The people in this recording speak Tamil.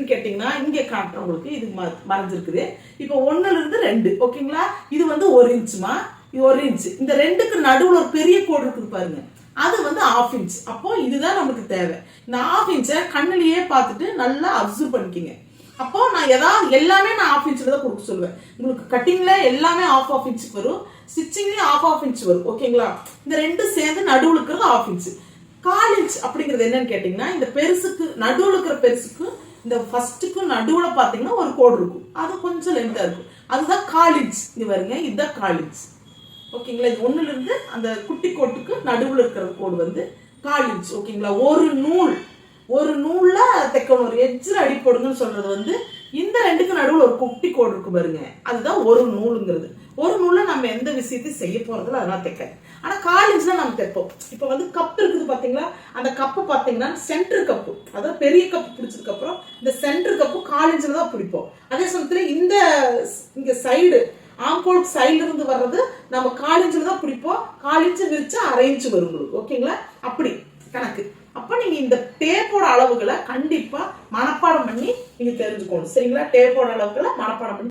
இருக்குன்னு கேட்டீங்கன்னா இங்க காட்டுறவங்களுக்கு இது மறைஞ்சிருக்குது. இப்போ 1ல இருந்து 2 ஓகேங்களா. இது வந்து 1 இன்ச்சுமா, இது 1 இன்ச்சு. இந்த 2க்கு நடுவுல ஒரு பெரிய கோடு இருக்குது பாருங்க, அது வந்து 1/2 இன்ச். அப்போ இதுதான் நமக்கு தேவை. இந்த 1/2 இன்ச்சை கண்ணிலேயே பார்த்துட்டு நல்லா அப்சர்வ் பண்ணிக்கிங்க. அப்போ நான் ஏதாவது எல்லாமே நான் 1/2 இன்ச்சில் தான் கொடுக்க சொல்லுவேன். உங்களுக்கு கட்டிங்ல எல்லாமே 1/2 இன்ச்சுக்கு வரும், ஸ்டிச்சிங்லேயும் 1/2 இன்ச் வரும் ஓகேங்களா. இந்த ரெண்டும் சேர்ந்து நடுவில் இருக்கிறது 1/2 இன்ச். 1/4 இன்ச் அப்படிங்கிறது என்னன்னு கேட்டீங்கன்னா, இந்த பெருசுக்கு நடுவில் இருக்கிற பெருசுக்கு இந்த ஃபர்ஸ்ட்டுக்கு நடுவில் பார்த்தீங்கன்னா ஒரு கோடு இருக்கும், அது கொஞ்சம் லென்த்தாக இருக்கும், அதுதான் 1/4 இன்ச். இங்க வருங்க, இதுதான் 1/4 இன்ச் ஓகேங்களா. இது 1ல இருந்து அந்த குட்டி கோட்டுக்கு நடுவில் இருக்கிற கோடு வந்து 1/4 இன்ச் ஓகேங்களா. ஒரு நூல்ல தைக்கணும், ஒரு எட்ஜில் அடி போடுங்கன்னு சொல்றது வந்து இந்த 2க்கு நடுவில் ஒரு குட்டி கோடு இருக்கு பாருங்க, அதுதான் ஒரு நூலுங்கிறது. ஒரு நூல்ல நம்ம எந்த விஷயத்தையும் செய்ய போறதுல அதெல்லாம் தைக்காது. ஆனா 1/4 இன்ச்ல நம்ம தைப்போம். இப்போ வந்து கப் இருக்குது பாத்தீங்களா, அந்த கப்பு பாத்தீங்கன்னா சென்டர் கப்பு, அதாவது பெரிய கப்பு பிடிச்சதுக்கு அப்புறம் இந்த சென்டர் கப்பு 1/4 இன்ச்ல தான் பிடிப்போம். அதே சமயத்துல இங்க சைடு ஆம்போலுக்கு சைடுல இருந்து வர்றது நம்ம 1/4 இன்ச்ல தான் பிடிப்போம். 1/4 இன்ச் விரிச்சா 1/2 இன்ச் வரும் உங்களுக்கு ஓகேங்களா. அப்படி கணக்கு. அப்ப நீங்க இந்த டேப்போட அளவுகளை கண்டிப்பா மனப்பாடம் பண்ணி நீங்க தெரிஞ்சுக்கணும் சரிங்களா. டேப்போட அளவுகளை மனப்பாடம் பண்ணி